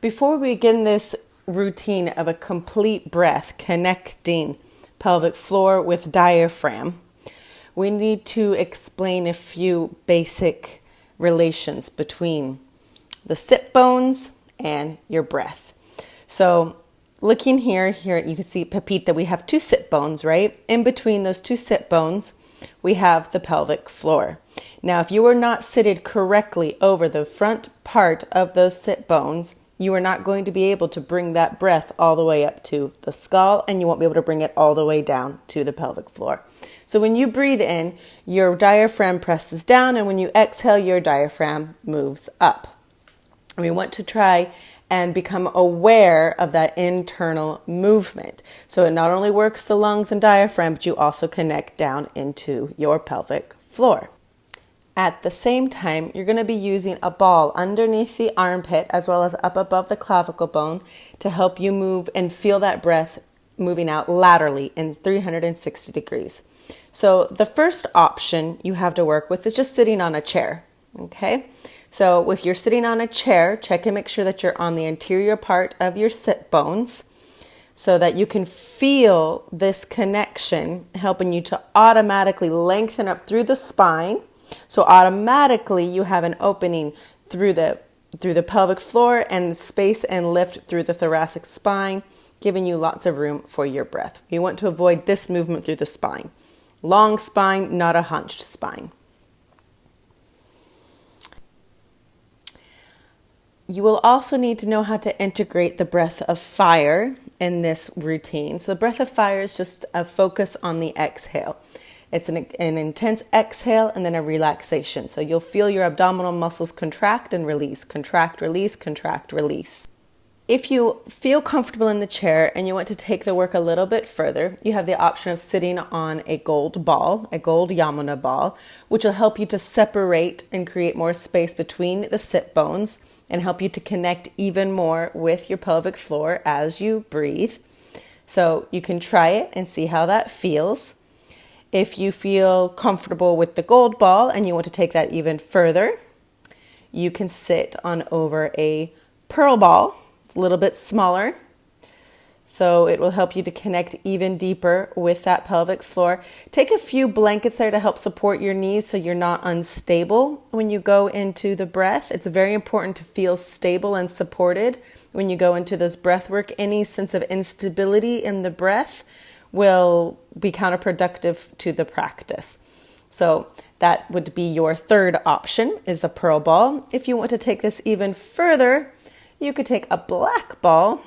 Before we begin this routine of a complete breath connecting pelvic floor with diaphragm, we need to explain a few basic relations between the sit bones and your breath. So looking here you can see, Pepita, that we have two sit bones, right? In between those two sit bones, we have the pelvic floor. Now, if you are not seated correctly over the front part of those sit bones, you are not going to be able to bring that breath all the way up to the skull, and you won't be able to bring it all the way down to the pelvic floor. So when you breathe in, your diaphragm presses down, and when you exhale, your diaphragm moves up. And we want to try and become aware of that internal movement. So it not only works the lungs and diaphragm, but you also connect down into your pelvic floor. At the same time, you're going to be using a ball underneath the armpit as well as up above the clavicle bone to help you move and feel that breath moving out laterally in 360 degrees. So the first option you have to work with is just sitting on a chair, okay? So if you're sitting on a chair, check and make sure that you're on the anterior part of your sit bones so that you can feel this connection helping you to automatically lengthen up through the spine. So automatically you have an opening through the pelvic floor and space and lift through the thoracic spine, giving you lots of room for your breath. You want to avoid this movement through the spine. Long spine, not a hunched spine. You will also need to know how to integrate the breath of fire in this routine. So the breath of fire is just a focus on the exhale. It's an intense exhale and then a relaxation. So you'll feel your abdominal muscles contract and release, contract, release, contract, release. If you feel comfortable in the chair and you want to take the work a little bit further, you have the option of sitting on a gold ball, a gold yamuna ball, which will help you to separate and create more space between the sit bones and help you to connect even more with your pelvic floor as you breathe. So you can try it and see how that feels. If you feel comfortable with the gold ball and you want to take that even further, you can sit on over a pearl ball. It's a little bit smaller, so it will help you to connect even deeper with that pelvic floor. Take a few blankets there to help support your knees so you're not unstable when you go into the breath. It's very important to feel stable and supported when you go into this breath work. Any sense of instability in the breath will be counterproductive to the practice. So that would be your third option, is the pearl ball. If you want to take this even further, you could take a black ball.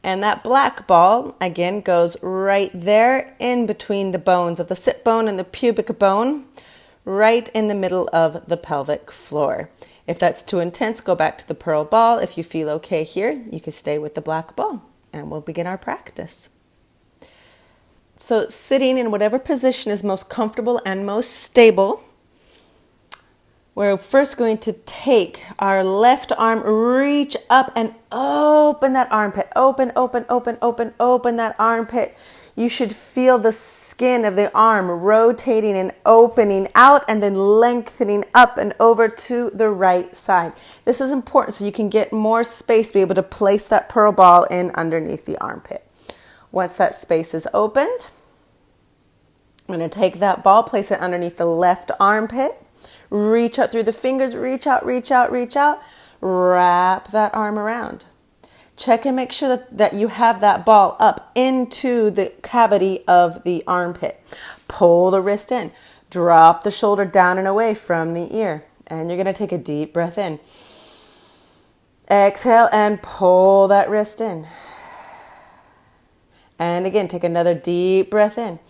And that black ball, again, goes right there in between the bones of the sit bone and the pubic bone, right in the middle of the pelvic floor. If that's too intense, go back to the pearl ball. If you feel okay here, you can stay with the black ball, and we'll begin our practice. So sitting in whatever position is most comfortable and most stable, we're first going to take our left arm, reach up and open that armpit. Open that armpit. You should feel the skin of the arm rotating and opening out and then lengthening up and over to the right side. This is important so you can get more space to be able to place that pearl ball in underneath the armpit. Once that space is opened, I'm going to take that ball, place it underneath the left armpit, reach out through the fingers, reach out, wrap that arm around. Check and make sure that you have that ball up into the cavity of the armpit. Pull the wrist in, drop the shoulder down and away from the ear, and you're going to take a deep breath in. Exhale and pull that wrist in. And again, take another deep breath in.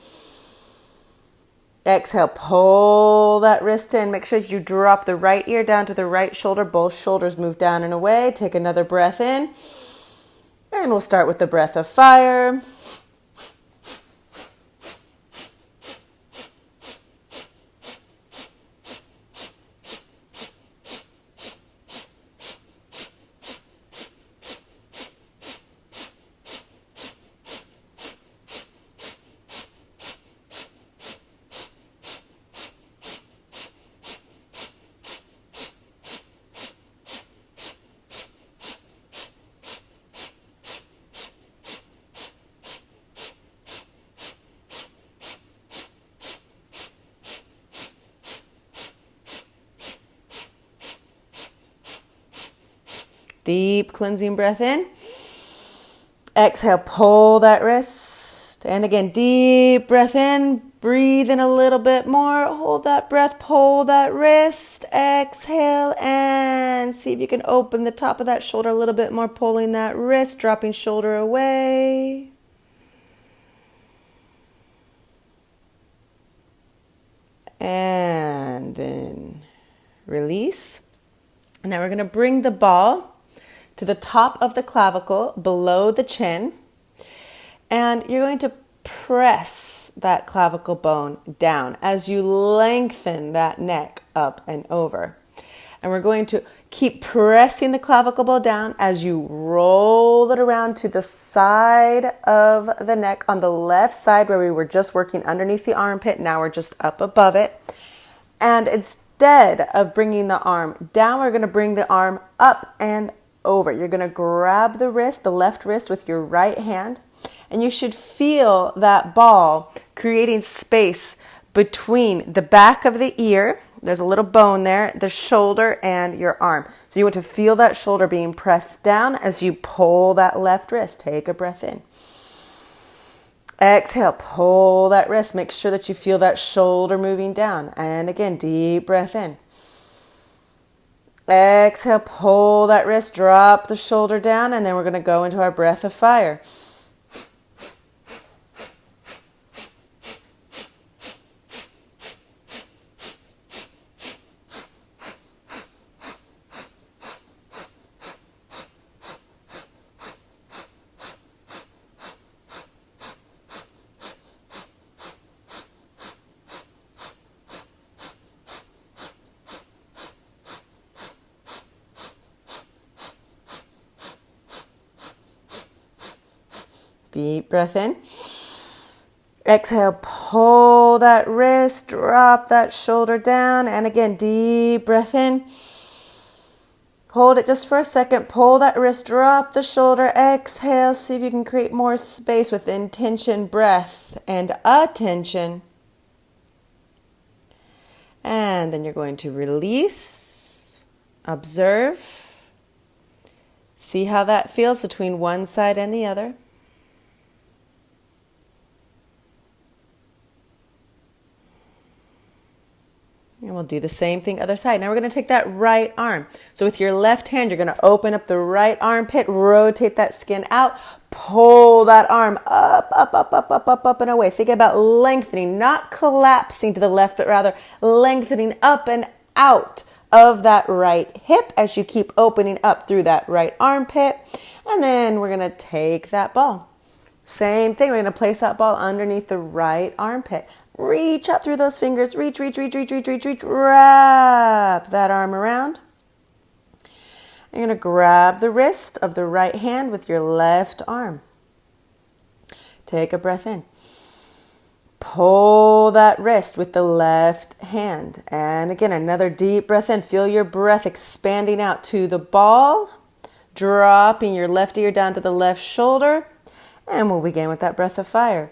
Exhale, pull that wrist in. Make sure you drop the right ear down to the right shoulder. Both shoulders move down and away. Take another breath in. And we'll start with the breath of fire. Deep cleansing breath in. Exhale, pull that wrist. And again, deep breath in. Breathe in a little bit more. Hold that breath, pull that wrist. Exhale, and see if you can open the top of that shoulder a little bit more, pulling that wrist, dropping shoulder away. And then release. Now we're going to bring the ball to the top of the clavicle, below the chin. And you're going to press that clavicle bone down as you lengthen that neck up and over. And we're going to keep pressing the clavicle bone down as you roll it around to the side of the neck on the left side where we were just working underneath the armpit. Now we're just up above it. And instead of bringing the arm down, we're going to bring the arm up and over. You're going to grab the wrist, the left wrist, with your right hand, and you should feel that ball creating space between the back of the ear, there's a little bone there, the shoulder, and your arm. So you want to feel that shoulder being pressed down as you pull that left wrist. Take a breath in. Exhale, pull that wrist. Make sure that you feel that shoulder moving down. And again, deep breath in. Exhale, pull that wrist, drop the shoulder down, and then we're going to go into our breath of fire. Deep breath in. Exhale, pull that wrist, drop that shoulder down. And again, deep breath in. Hold it just for a second. Pull that wrist, drop the shoulder. Exhale, see if you can create more space with intention, breath, and attention. And then you're going to release, observe. See how that feels between one side and the other. And we'll do the same thing other side. Now we're going to take that right arm. So with your left hand, you're going to open up the right armpit, rotate that skin out, pull that arm up, up, up, up, up, up, up, and away. Think about lengthening, not collapsing to the left, but rather lengthening up and out of that right hip as you keep opening up through that right armpit. And then we're going to take that ball. Same thing. We're going to place that ball underneath the right armpit. Reach out through those fingers. Reach, reach, reach, reach, reach, reach, reach. Wrap that arm around. You're going to grab the wrist of the right hand with your left arm. Take a breath in. Pull that wrist with the left hand. And again, another deep breath in. Feel your breath expanding out to the ball. Dropping your left ear down to the left shoulder. And we'll begin with that breath of fire.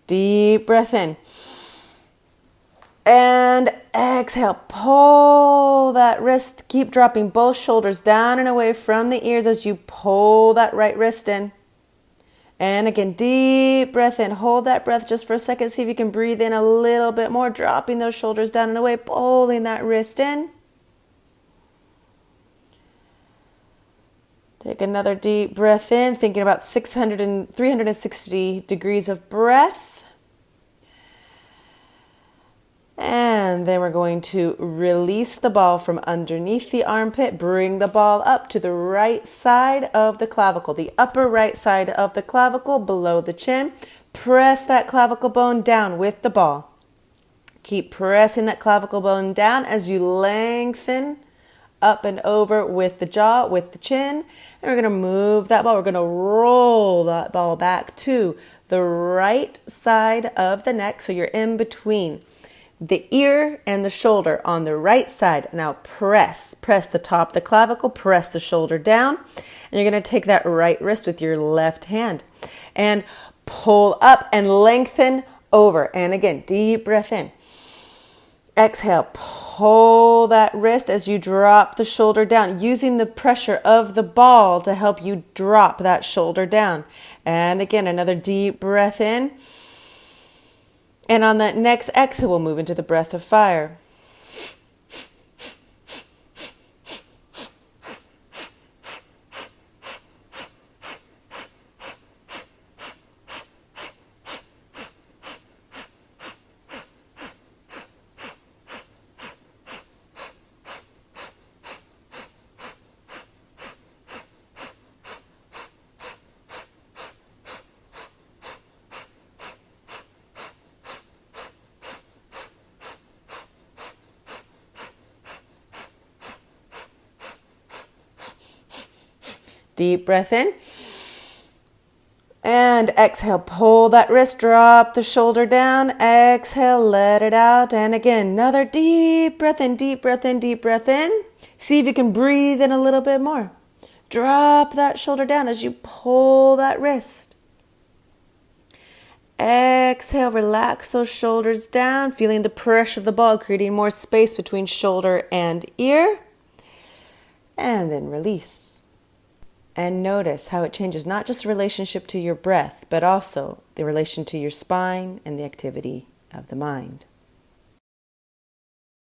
Deep breath in. And exhale. Pull that wrist. Keep dropping both shoulders down and away from the ears as you pull that right wrist in. And again, deep breath in. Hold that breath just for a second. See if you can breathe in a little bit more. Dropping those shoulders down and away. Pulling that wrist in. Take another deep breath in. Thinking about 360 degrees of breath. And then we're going to release the ball from underneath the armpit. Bring the ball up to the right side of the clavicle, the upper right side of the clavicle below the chin. Press that clavicle bone down with the ball. Keep pressing that clavicle bone down as you lengthen up and over with the jaw, with the chin. And we're going to move that ball. We're going to roll that ball back to the right side of the neck. So you're in between the ear and the shoulder on the right side. Now press the top of the clavicle, press the shoulder down. And you're going to take that right wrist with your left hand and pull up and lengthen over. And again, deep breath in. Exhale, pull that wrist as you drop the shoulder down, using the pressure of the ball to help you drop that shoulder down. And again, another deep breath in. And on that next exhale, we'll move into the breath of fire. Deep breath in. And exhale, pull that wrist, drop the shoulder down. Exhale, let it out. And again, another deep breath in, deep breath in, deep breath in. See if you can breathe in a little bit more. Drop that shoulder down as you pull that wrist. Exhale, relax those shoulders down, feeling the pressure of the ball, creating more space between shoulder and ear. And then release. And notice how it changes not just the relationship to your breath, but also the relation to your spine and the activity of the mind.